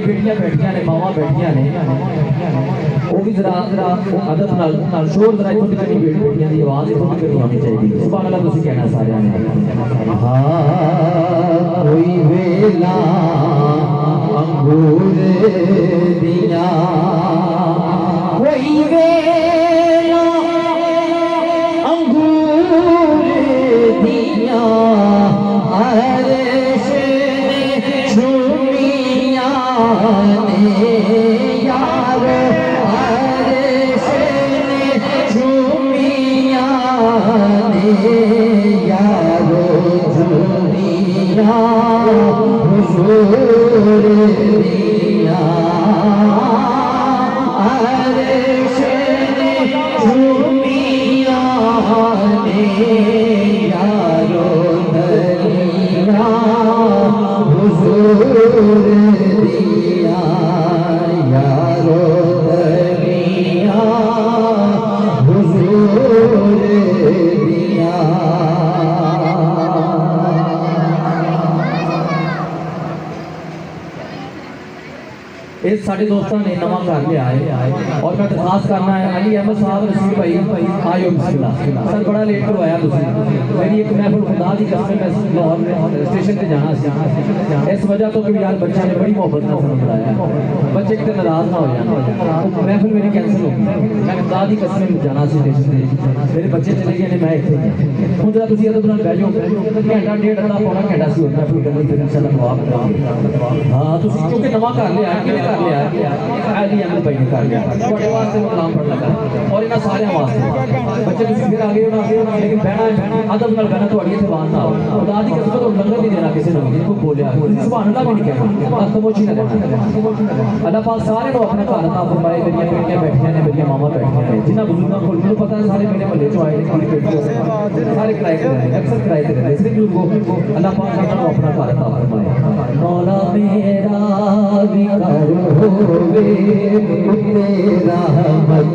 बेटियां बैठिया ने मावा बैठिया ने वो भी जरा जरा अदब नाल शोर जरा थोड़ी करनी बेटियां की आवाज थोड़ी करनी आनी चाहिए सुभान अल्लाह तुसी कहना सारे ने हाँ कोई वेला अंगूर दिया कोई वेला अंगूर दिया अर्श ने झूमिया ने यार अर्श ने झूमिया ने यारो झूमिया हुजूर दिया अर्श ने झूमिया ने यारो दरिया हुजूर दिया यारो दरिया हुजूर दिया इस साढ़े दोस्तों ने नवा घर लिया है और मैं दरखास्त करना है अली अहमद साहब रशीद भाई आयो बिस्मिल्लाह सर बड़ा लेट करवाया मेरी एक महफिल खुदा की कसम मैं लाहौर में स्टेशन पे जाना इस वजह तो कि यार बच्चा ने बड़ी मोहब्बत ना फोन बुलाया बच्चे कितने नाराज ना हो जाए महफिल मेरी कैंसिल हो गई मैं खुदा की कसम जाना स्टेशन पे मेरे बच्चे चले गए मैं इतने हूँ जरा तुम अदब नाल बह जाओ घंटा डेढ़ घंटा पौना घंटा से होता फिर करनी फिर इंशाल्लाह हाँ तुम क्योंकि नवा घर लिया अली अहमद भाई ने कर लिया थोड़े वास्ते मैं कलाम पढ़ लगा और इन्हां सारे वास्ते बच्चे तुम फिर आगे होना लेकिन बहना अदब नाल बहना थोड़ी इत्थे बात ना खुदा दी कसम तो लंगर नहीं देना किसी ने कोई बोलिया सुभान अल्लाह भी नहीं कहना खामोशी ना रहना अल्लाह पाक सारे को अपने घर अता फरमाए मेरियां बेटियां बैठियां ने मेरियां मामा बैठियां ने जिन्हां बुजुर्गों को मैंने पता है सारे मेरे महल्ले चो आए ने सारे किराए ते रहने अक्सर किराए ते रहने इसलिए बुजुर्गों अल्लाह पाक इन्हां को अपना घर अता फरमाए मौला मेरा भी करो वे तेरा रहमत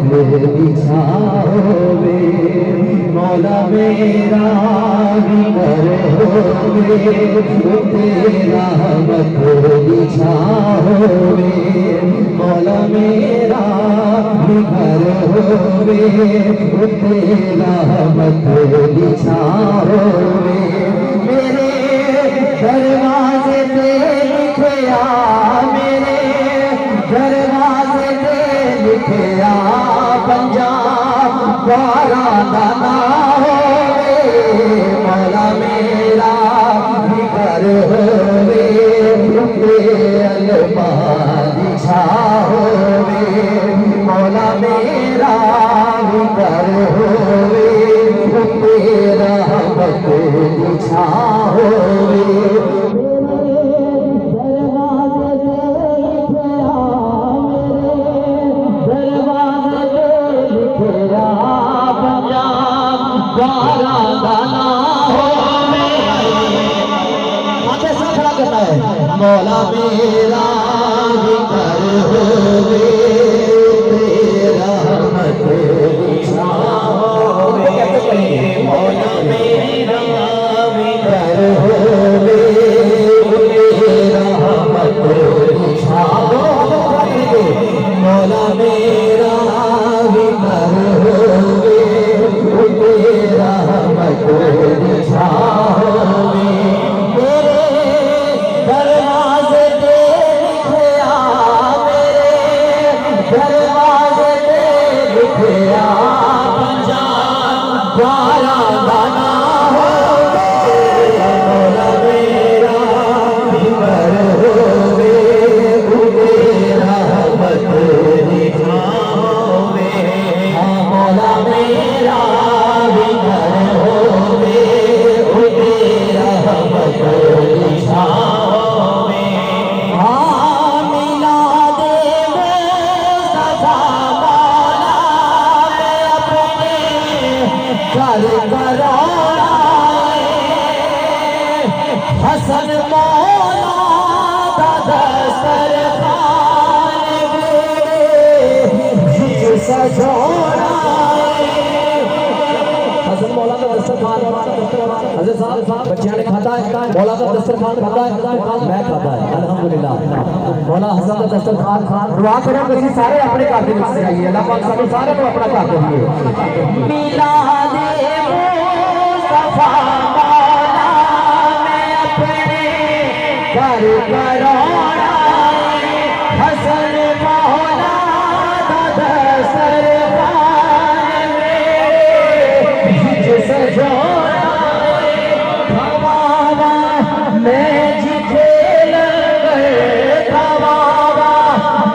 बिछाओवे मौला मेरा भी करोगे तेरा रहमत बिछाओवे मौला मेरा भी करोगे तेरा रहमत बिछाओवे मेरे दरवाजे पे लिखया मेरे दरवाजे पे लिखया पंजाब द्वारा दाना होवे मौला मेरा भी कर होवे अलमादिशा होवे मौला मेरा भी कर होवे तेरा रहमत बिछा होवे मौला मेरा भी कर होवे तेरा रहमत बिछाओवे मौला मेरा भी कर होवे तेरा रहमत बिछाओवे मौला मेरा भी कर होवे तेरा रहमत बिछाओवे हसन मौला दादा सरखान सजोड़ा हसन मौला का दस्तर दस्तरखान हज़रत साहब बच्चियां ने खाता है मौला का दस्तरखान खाता है मैं खाता है अल्हम्दुलिल्लाह मौला हसन का दस्तरखान दुआ करो कि सारे अपने घर दे विच जाइए अल्लाह पाक सानू सारे को अपना घर देइए मिलाद मुस्तफा मौला मैं अपने घर कराना हसन मौला दा दस्तरखान में सजोना खवावा मैं जिथे लंगर खवावा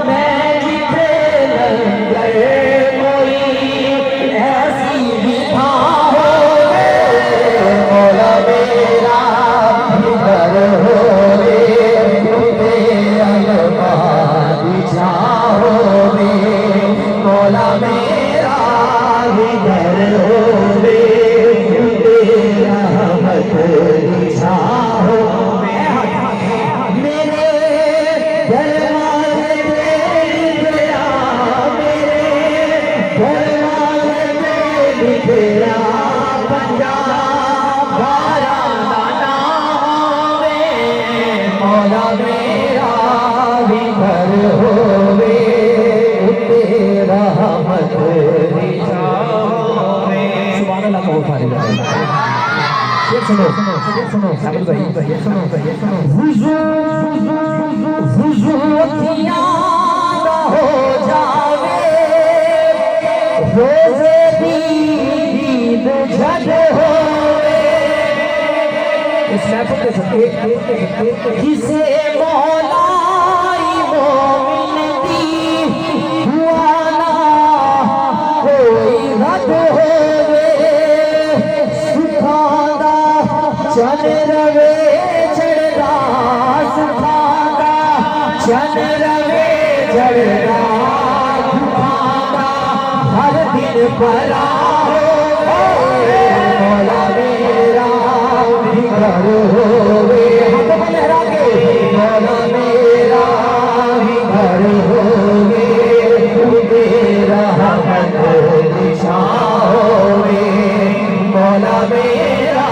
मैं जिथे लंगर कोई ऐसी विधा हो मौला मेरा घर हो रे बिछा हो रे मौला मेरा घर हो रे बिछा हो मेरे दरवाजे पे लिखा मेरे दरवाजे पे लिखा पंजाब घराना ना होवे मौला मेरा भी घर होवे तेरा रहमत निशा होवे सुभान अल्लाह कहो सारे ये सुनो साबिर भाई ये सुनो वुजू अखियां ना हो जावे रोज़े दीद झड़ होवे इस महफिल के सत्ते किसे मौलाई मोमिन दी हुआ ना कोई रद होवे सुखादा चल रवे चढ़दा सुखादा चल रवे चढ़दा सुखादा हर दिन परा होवे मौला मेरा घर होवे हाथ में लहरा के मौला मेरा घर होवे तेरा रहमत निशा होवे मौला मेरा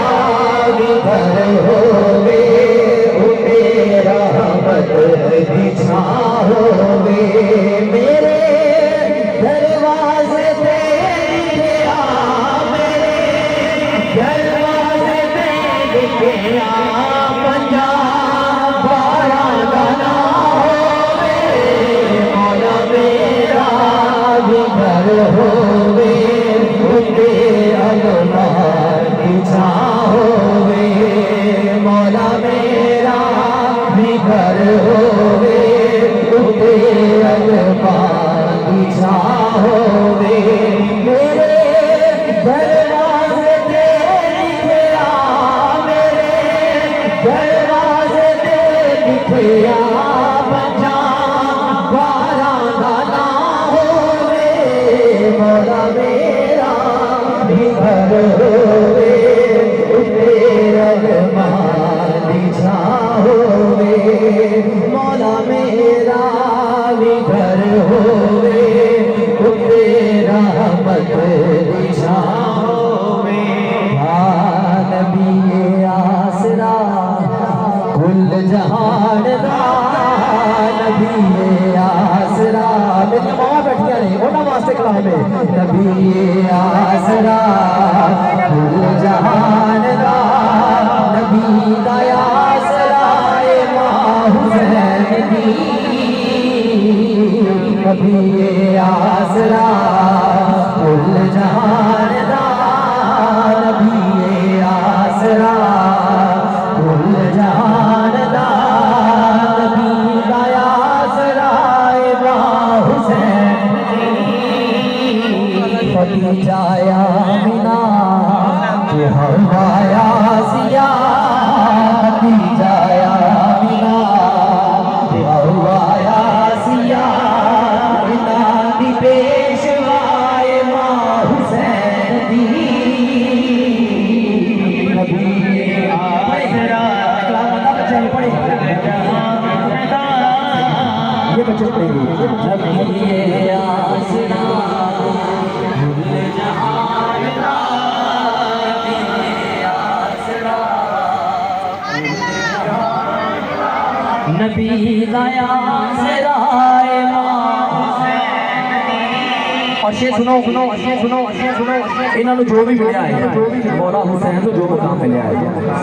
घर होवे तेरा रहमत निशा होवे मेरे दरवाजे पे लिखा मेरे दरवाजे पे लिखा पंजाब घराना ना होवे मौला मेरा भी घर होवे तेरा रहमत निशा होवे मौला मेरा भी घर होवे तेरा रहमत निशा होवे मेरे दरवाजे पे लिखा मेरे दरवाजे पे लिखा पंजाब घराना ना होवे मौला मेरा भी घर होवे तेरा रहमत निशा होवे मौला मेरा भी घर होवे तेरा रहमत निशा होवे नबी आसरा कुल जहान दा नबी आसरा मेरी मां बैठियां ने उन्हां वास्ते कलाम है नबी आसरा कुल जहान दा नबी दा आसरा ए मां हुसैन दी नबी आसरा कुल जहान दा नबी आसरा कुल जहान दा नबी दा आसरा ए मां हुसैन जाया बिना के हवाया सिया जाया बिना के हवाया सिया बिना दी पेशवाए मां हुसैन दी नबी आसरा बच्चे पढ़े ये बच्चे पढ़ेंगे नबी आसरा दया सिराए और शेर सुनो इन्होंने जो भी मिलया है मौला हुसैन को जो मुकाम मिलया है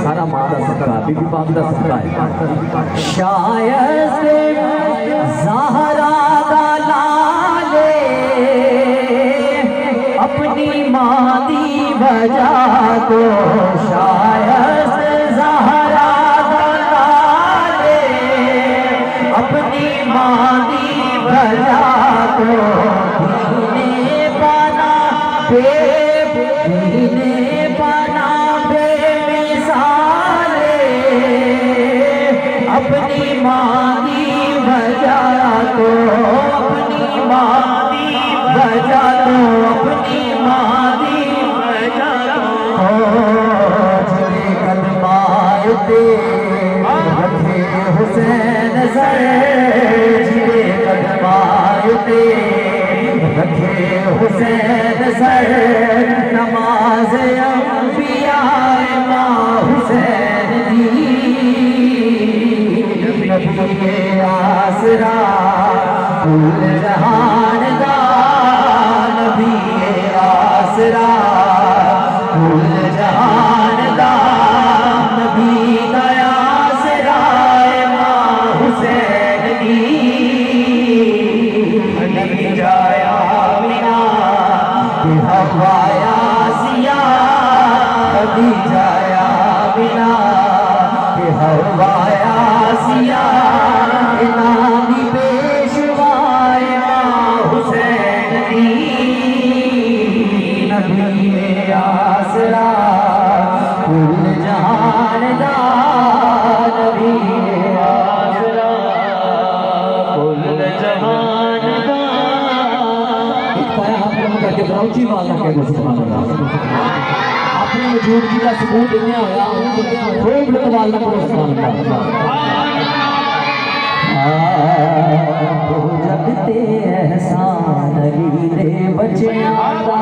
सारा मां दा सदका बीबी पाक दा सदका है। शायद ज़हरा दा लाले अपनी मां दी वजह तो शायद ज़हरा दा लाले अपनी मां दी वजह तो अपनी मां की वजह तो अपनी मां की वजह तो अपनी मां की वजह तो कदमाते रखे हुसैन सर जिले कदमाते रखे हुसैन सर नमाज अंबिया मां हुसैन दी नबी आसरा कुल जहान दा नबी आसरा कुल जहान दा नबी दा आसरा मां हुसैन दी नबी जाया बिना कि हवाया सिया नबी जाया बिना कि हवाया सिया इनामी पेशवाए हुसैन दी नबी आसरा कुल जहान दा नबी आसरा कुल जहान दा करके ऊंची आवाज करके सुभान अल्लाह अपनी मौजूदगी का सबूत देने होया खूब लकवाल का सुभान अल्लाह जगते एहसान अली दे बच्चियां दा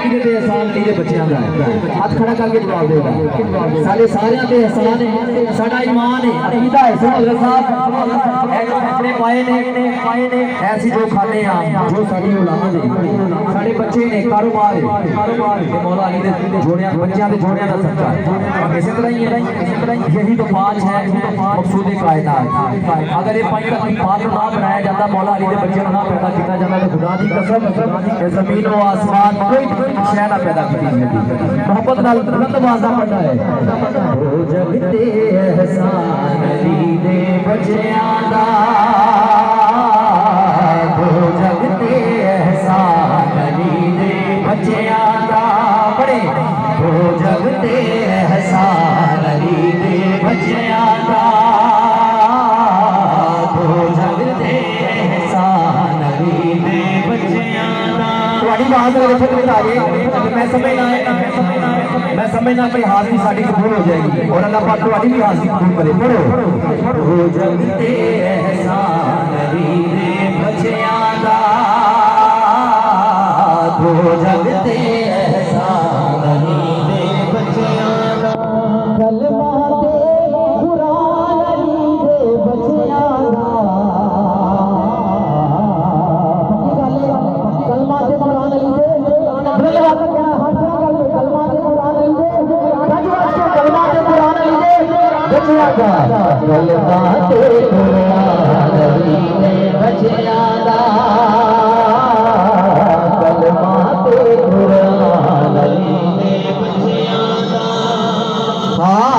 किते एहसान अली दे बच्चियां दा हाथ खड़ा करके जवाब देगा सारे सारियां ते एहसान है साडा ईमान है अकीदा है सुनो हज़रत साहब ऐ जो अपने पाए ने ऐसी जो खाने आ जो साडी औलाद है साडे बच्चे ने कारोबार है मौला अली दे जोड़ियां बच्चियां दे जोड़ियां दा सदका है इसी तरह ही यही तो पांच है मकसूद कायनात अगर ये पांच ना बनाया जाता मौला अली के बच्चे ना पैदा किया जाता तो खुदा की कसम जमीन और आसमान कोई शय ना पैदा की मोहब्बत नाल बुलंद आवाज़ पढ़ना है ओ जगते एहसान अली दे बच्चियां दा ओ जगते एहसान अली दे बच्चियां दा बड़े ओ जगते एहसान अली दे बच्चियां दा मैं समझना अपनी हाजिरी साड़ी कबूल हो जाएगी और अल्लाह पाक तुम्हारी भी हाजिरी कबूल करे पढ़ो जगते एहसान अली दे बच्चियां दा जगते एहसान अली दे बच्चियां दा कलमा दे कुरान अली दे बच्चियां दा कलमा दे कुरान अली दे हाँ